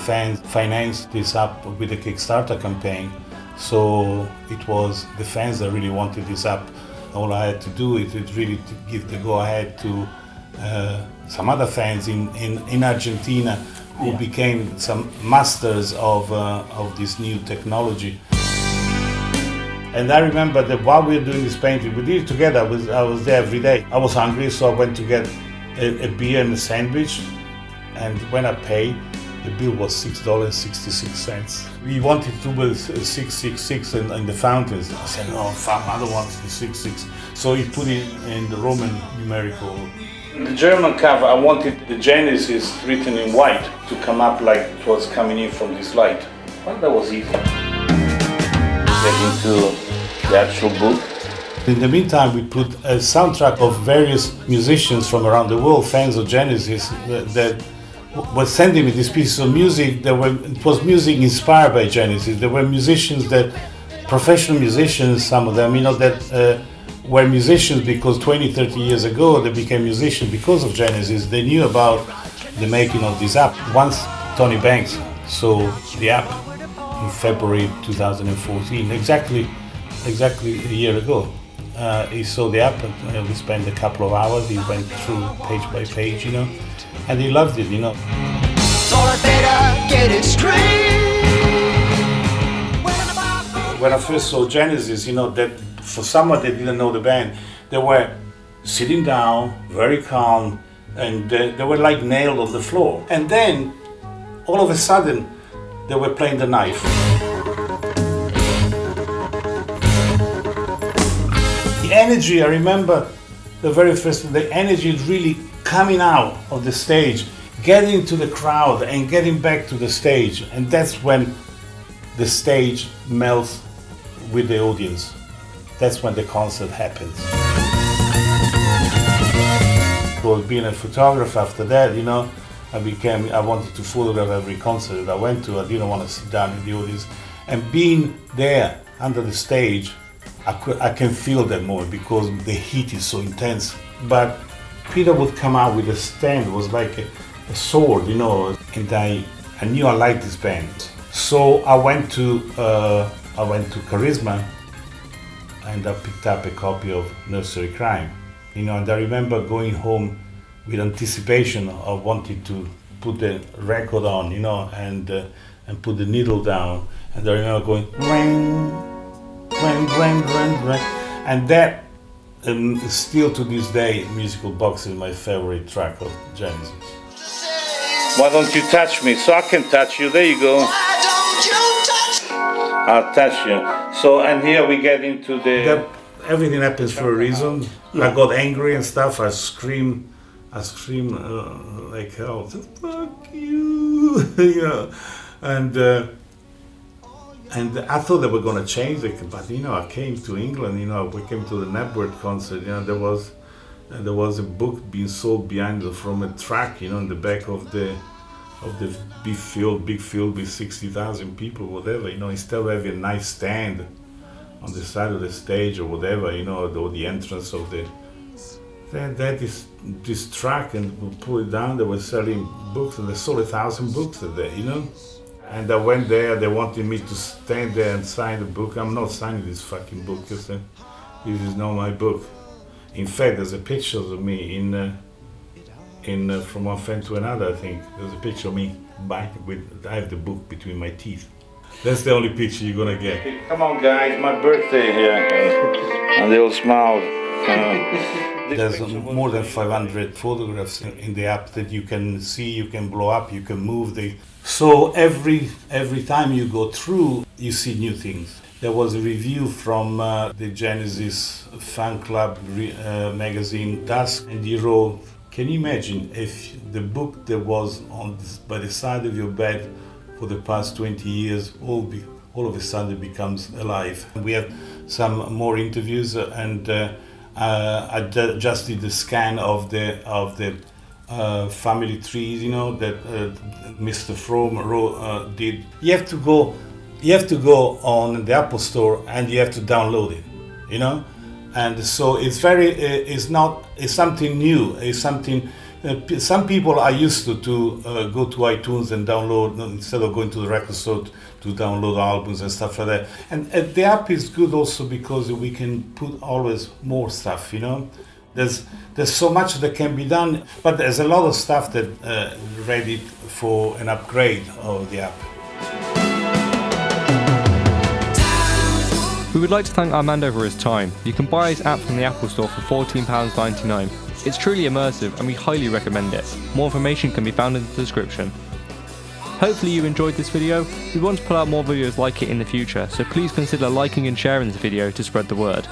fans financed this app with a Kickstarter campaign. So it was the fans that really wanted this app. All I had to do is really to give the go-ahead to some other fans in Argentina who became some masters of this new technology. And I remember that while we were doing this painting, we did it together. I was there every day. I was hungry, so I went to get a beer and a sandwich. And when I paid, the bill was $6.66. We wanted to put 666 in the fountains. I said, no, I don't want the 66. So he put it in the Roman numerical. The German cover, I wanted the Genesis written in white to come up like it was coming in from this light. Well, that was easy. Get into the actual book. In the meantime, we put a soundtrack of various musicians from around the world, fans of Genesis, that were sending me these pieces of music. It was music inspired by Genesis. There were musicians professional musicians, some of them, that were musicians because 20, 30 years ago they became musicians because of Genesis. They knew about the making of this app. Once Tony Banks saw the app in February 2014, exactly a year ago. He saw the app and we spent a couple of hours. He went through page by page, and he loved it, So I better get it straight. When I first saw Genesis, that for someone that didn't know the band, they were sitting down, very calm, and they were like nailed on the floor. And then, all of a sudden, they were playing the knife. The energy, I remember the very first, the energy is really coming out of the stage, getting to the crowd and getting back to the stage. And that's when the stage melts with the audience. That's when the concert happens. Well, being a photographer after that, I wanted to photograph every concert that I went to. I didn't want to sit down in the audience. And being there under the stage, I can feel that more because the heat is so intense. But Peter would come out with a stand, it was like a sword, and I knew I liked this band. So I went to Charisma and I picked up a copy of Nursery Crime, and I remember going home with anticipation of wanting to put the record on, and put the needle down, and I remember going ring, ring, ring, ring, ring, and that still to this day, Musical Box is my favorite track of Genesis. Why don't you touch me? So I can touch you. There you go. Why don't you touch? I'll touch you. So, and here we get into everything happens for a reason. I got angry and stuff. I scream like hell. Fuck you, And I thought they were going to change it, but I came to England. We came to the Network concert. There was a book being sold from a truck. In the back of the big field with 60,000 people, whatever. Instead of having a nice stand on the side of the stage or whatever, or the entrance of that is this truck, and we pulled it down. They were selling books, and they sold 1,000 books a day. And I went there, they wanted me to stand there and sign the book. I'm not signing this fucking book, this is not my book. In fact, there's a picture of me from one friend to another, I think. There's a picture of me I have the book between my teeth. That's the only picture you're gonna get. Come on guys, my birthday here. And they all smiled. There's more than 500 photographs in the app that you can see, you can blow up, you can move. So every time you go through, you see new things. There was a review from the Genesis fan club magazine, Dusk, and he wrote, can you imagine if the book that was by the side of your bed for the past 20 years all of a sudden becomes alive? We have some more interviews, and I just did the scan of the family trees, that Mr. Fromm did. You have to go on the Apple Store and you have to download it, and so it's something new. It's something Some people are used to go to iTunes and download instead of going to the record store to download albums and stuff like that. And the app is good also because we can put always more stuff. There's so much that can be done, but there's a lot of stuff that ready for an upgrade of the app. We would like to thank Armando for his time. You can buy his app from the Apple Store for £14.99. It's truly immersive and we highly recommend it. More information can be found in the description. Hopefully you enjoyed this video. We want to put out more videos like it in the future, so please consider liking and sharing this video to spread the word.